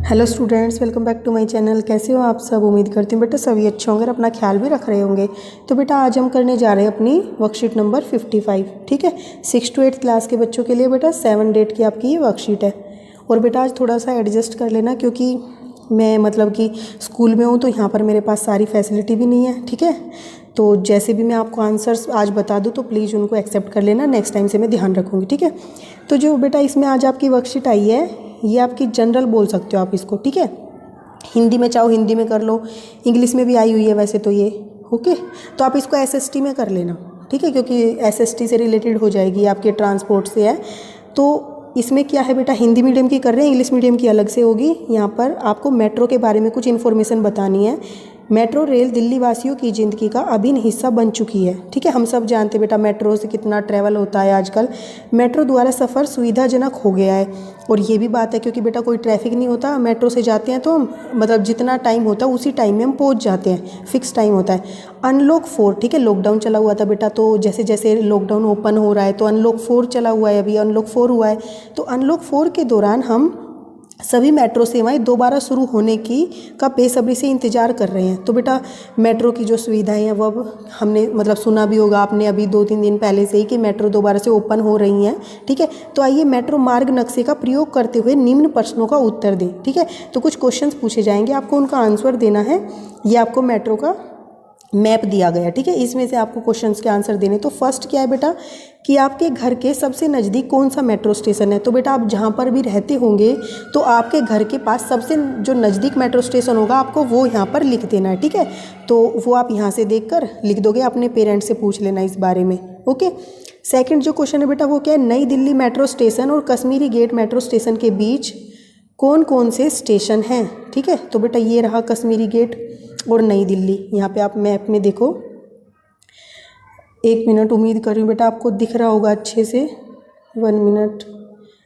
Hello students, welcome back to my channel. कैसे हो आप सब? उम्मीद करती हूँ बेटा सभी अच्छे होंगे और अपना ख्याल भी रख रहे होंगे। तो बेटा आज हम करने जा रहे हैं अपनी वर्कशीट नंबर 55। ठीक है, 6 to 8 क्लास के बच्चों के लिए बेटा 7 डेट की आपकी ये वर्कशीट है। और बेटा आज थोड़ा सा एडजस्ट कर लेना, क्योंकि मैं मतलब कि स्कूल में हूँ तो यहाँ पर मेरे पास सारी फैसिलिटी भी नहीं है। ठीक है, तो जैसे भी मैं आपको आंसर्स आज बता दूँ तो प्लीज़ उनको एक्सेप्ट कर लेना। नेक्स्ट टाइम से मैं ध्यान रखूँगी। ठीक है, तो जो बेटा इसमें आज आपकी वर्कशीट आई है ये आपकी जनरल बोल सकते हो आप इसको। ठीक है, हिंदी में चाहो हिंदी में कर लो, इंग्लिश में भी आई हुई है वैसे तो ये। ओके, तो आप इसको एसएसटी में कर लेना। ठीक है, क्योंकि एसएसटी से रिलेटेड हो जाएगी, आपके ट्रांसपोर्ट से है। तो इसमें क्या है बेटा, हिंदी मीडियम की कर रहे हैं, इंग्लिश मीडियम की अलग से होगी। यहाँ पर आपको मेट्रो के बारे में कुछ इन्फॉर्मेशन बतानी है। मेट्रो रेल दिल्ली वासियों की ज़िंदगी का अभिन्न हिस्सा बन चुकी है। ठीक है, हम सब जानते हैं बेटा मेट्रो से कितना ट्रैवल होता है आजकल। मेट्रो द्वारा सफ़र सुविधाजनक हो गया है, और ये भी बात है क्योंकि बेटा कोई ट्रैफिक नहीं होता। मेट्रो से जाते हैं तो हम मतलब जितना टाइम होता है उसी टाइम में हम पहुंच जाते हैं, फिक्स टाइम होता है। अनलॉक 4, ठीक है, लॉकडाउन चला हुआ था बेटा, तो जैसे जैसे लॉकडाउन ओपन हो रहा है तो अनलॉक 4 चला हुआ है, अभी अनलॉक 4 हुआ है। तो अनलॉक 4 के दौरान हम सभी मेट्रो सेवाएं दोबारा शुरू होने की का बेसब्री से इंतज़ार कर रहे हैं। तो बेटा मेट्रो की जो सुविधाएं हैं वो अब हमने मतलब सुना भी होगा आपने अभी 2-3 दिन पहले से ही कि मेट्रो दोबारा से ओपन हो रही हैं। ठीक है, तो आइए मेट्रो मार्ग नक्शे का प्रयोग करते हुए निम्न प्रश्नों का उत्तर दें। ठीक है, तो कुछ क्वेश्चंस पूछे जाएंगे, आपको उनका आंसर देना है। ये आपको मेट्रो का मैप दिया गया। ठीक है, इसमें से आपको क्वेश्चंस के आंसर देने। तो फर्स्ट क्या है बेटा कि आपके घर के सबसे नज़दीक कौन सा मेट्रो स्टेशन है। तो बेटा आप जहाँ पर भी रहते होंगे तो आपके घर के पास सबसे जो नज़दीक मेट्रो स्टेशन होगा आपको वो यहाँ पर लिख देना है। ठीक है, तो वो आप यहाँ से देखकर लिख दोगे, अपने पेरेंट्स से पूछ लेना इस बारे में। ओके, सेकंड जो क्वेश्चन है बेटा वो क्या है, नई दिल्ली मेट्रो स्टेशन और कश्मीरी गेट मेट्रो स्टेशन के बीच कौन कौन से स्टेशन हैं। ठीक है, तो बेटा ये रहा कश्मीरी गेट और नई दिल्ली। यहाँ पे आप मैप में देखो, 1 मिनट, उम्मीद कर रही हूँ बेटा आपको दिख रहा होगा अच्छे से। 1 मिनट,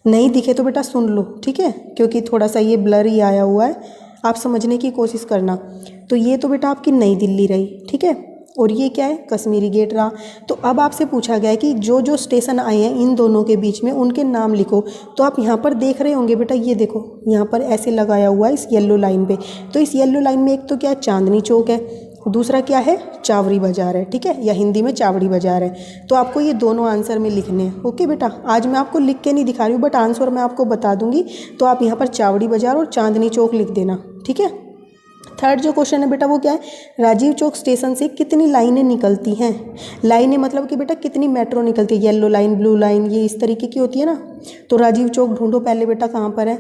नहीं दिखे तो बेटा सुन लो। ठीक है, क्योंकि थोड़ा सा ये ब्लर ही आया हुआ है, आप समझने की कोशिश करना। तो ये तो बेटा आपकी नई दिल्ली रही। ठीक है, और ये क्या है, कश्मीरी गेट रहा। तो अब आपसे पूछा गया है कि जो जो स्टेशन आए हैं इन दोनों के बीच में उनके नाम लिखो। तो आप यहाँ पर देख रहे होंगे बेटा, ये देखो यहाँ पर ऐसे लगाया हुआ है इस येलो लाइन पे। तो इस येलो लाइन में एक तो क्या है, चांदनी चौक है, दूसरा क्या है, चावड़ी बाजार है। ठीक है, या हिंदी में चावड़ी बाजार है। तो आपको ये दोनों आंसर में लिखने हैं। ओके बेटा, आज मैं आपको लिख के नहीं दिखा रही हूँ, बट आंसर मैं आपको बता दूंगी। तो आप यहाँ पर चावड़ी बाजार और चांदनी चौक लिख देना। ठीक है, थर्ड जो क्वेश्चन है बेटा वो क्या है, राजीव चौक स्टेशन से कितनी लाइनें निकलती हैं। लाइनें मतलब कि बेटा कितनी मेट्रो निकलती है, येलो लाइन, ब्लू लाइन, ये इस तरीके की होती है ना। तो राजीव चौक ढूंढो पहले बेटा कहाँ पर है,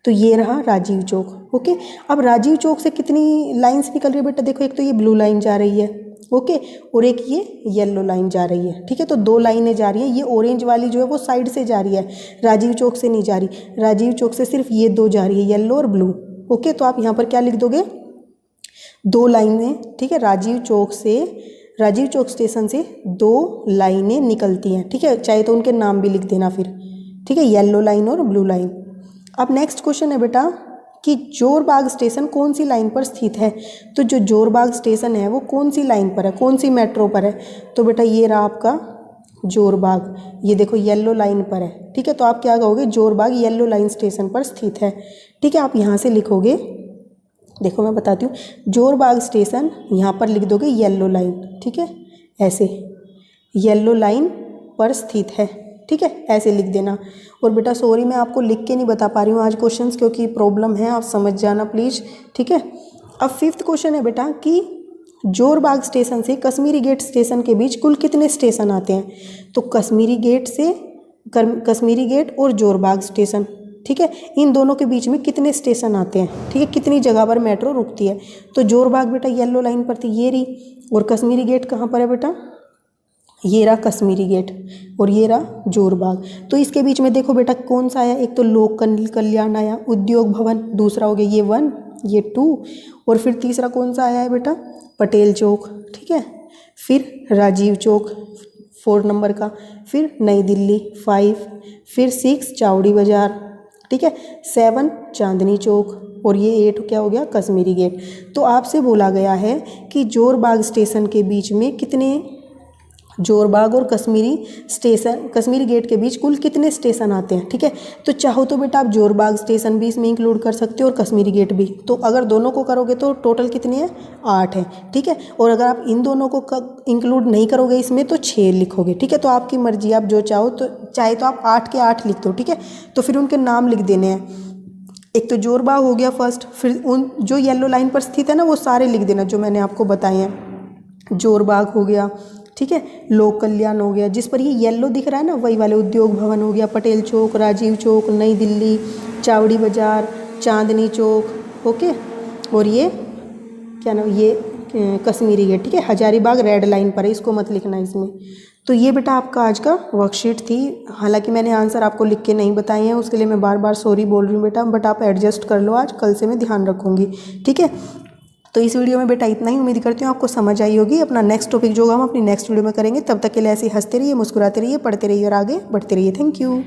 तो ये रहा राजीव चौक। ओके, अब राजीव चौक से कितनी लाइन्स निकल रही है बेटा, देखो एक तो ये ब्लू लाइन जा रही है, ओके, और एक ये येलो लाइन जा रही है। ठीक है, तो 2 लाइनें जा रही हैं। ये ऑरेंज वाली जो है वो साइड से जा रही है, राजीव चौक से नहीं जा रही। राजीव चौक से सिर्फ ये 2 जा रही है, येलो और ब्लू। ओके, तो आप यहाँ पर क्या लिख दोगे, 2 लाइनें। ठीक है, राजीव चौक स्टेशन से 2 लाइनें निकलती हैं। ठीक है, चाहे तो उनके नाम भी लिख देना फिर। ठीक है, येलो लाइन और ब्लू लाइन। अब नेक्स्ट क्वेश्चन है बेटा कि जोरबाग स्टेशन कौन सी लाइन पर स्थित है। तो जो जोरबाग स्टेशन है वो कौन सी लाइन पर है, कौन सी मेट्रो पर है। तो बेटा ये रहा आपका जोरबाग, ये देखो येलो लाइन पर है। ठीक है, तो आप क्या कहोगे, जोरबाग येलो लाइन स्टेशन पर स्थित है। ठीक है, आप यहाँ से लिखोगे, देखो मैं बताती हूँ, जोरबाग स्टेशन यहाँ पर लिख दोगे येलो लाइन। ठीक है, ऐसे येलो लाइन पर स्थित है। ठीक है, ऐसे लिख देना। और बेटा सॉरी मैं आपको लिख के नहीं बता पा रही हूँ आज क्वेश्चंस, क्योंकि प्रॉब्लम है, आप समझ जाना प्लीज़। ठीक है, अब 5th क्वेश्चन है बेटा कि जोरबाग स्टेशन से कश्मीरी गेट स्टेशन के बीच कुल कितने स्टेशन आते हैं। तो कश्मीरी गेट और जोरबाग स्टेशन, ठीक है, इन दोनों के बीच में कितने स्टेशन आते हैं। ठीक है, कितनी जगह पर मेट्रो रुकती है। तो जोरबाग बेटा येलो लाइन पर थी, ये रही, और कश्मीरी गेट कहाँ पर है बेटा, ये रहा कश्मीरी गेट, और ये रहा जोरबाग। तो इसके बीच में देखो बेटा कौन सा आया, एक तो लोक कल्याण आया, उद्योग भवन, दूसरा हो गया ये 1, ये 2, और फिर तीसरा कौन सा आया है बेटा, पटेल चौक। ठीक है, फिर राजीव चौक 4 नंबर का, फिर नई दिल्ली 5, फिर 6 चावड़ी बाजार, ठीक है, 7 चांदनी चौक, और ये 8 क्या हो गया, कश्मीरी गेट। तो आपसे बोला गया है कि जोरबाग स्टेशन के बीच में कितने जोरबाग और कश्मीरी गेट के बीच कुल कितने स्टेशन आते हैं, ठीक है। तो चाहो तो बेटा आप जोरबाग स्टेशन भी इसमें इंक्लूड कर सकते हो और कश्मीरी गेट भी। तो अगर दोनों को करोगे तो टोटल कितने हैं, 8 है, ठीक है। और अगर आप इन दोनों को इंक्लूड नहीं करोगे इसमें तो 6 लिखोगे, ठीक है। तो आपकी मर्जी, आप जो चाहो तो चाहे तो आप 8 के 8 लिख दो, ठीक है। तो फिर उनके नाम लिख देने हैं। एक तो जोरबाग हो गया फर्स्ट, फिर उन जो येलो लाइन पर स्थित है ना वो सारे लिख देना जो मैंने आपको बताए हैं। जोरबाग हो गया, ठीक है। लोक कल्याण हो गया, जिस पर ये येलो दिख रहा है ना वही वाले उद्योग भवन हो गया, पटेल चौक, राजीव चौक, नई दिल्ली, चावड़ी बाज़ार, चांदनी चौक, ओके। और ये क्या नाम, ये कश्मीरी गेट, ठीक है। हजारीबाग रेड लाइन पर है, इसको मत लिखना इसमें। तो ये बेटा आपका आज का वर्कशीट थी। हालांकि मैंने आंसर आपको लिख के नहीं बताए हैं, उसके लिए मैं बार बार सॉरी बोल रही हूँ बेटा, बट आप एडजस्ट कर लो आज, कल से मैं ध्यान रखूँगी, ठीक है। तो इस वीडियो में बेटा इतना ही, उम्मीद करती हूँ आपको समझ आई होगी। अपना नेक्स्ट टॉपिक जो होगा हम अपनी नेक्स्ट वीडियो में करेंगे, तब तक के लिए ऐसे ही हंसते रहिए, मुस्कुराते रहिए, पढ़ते रहिए और आगे बढ़ते रहिए। Thank you.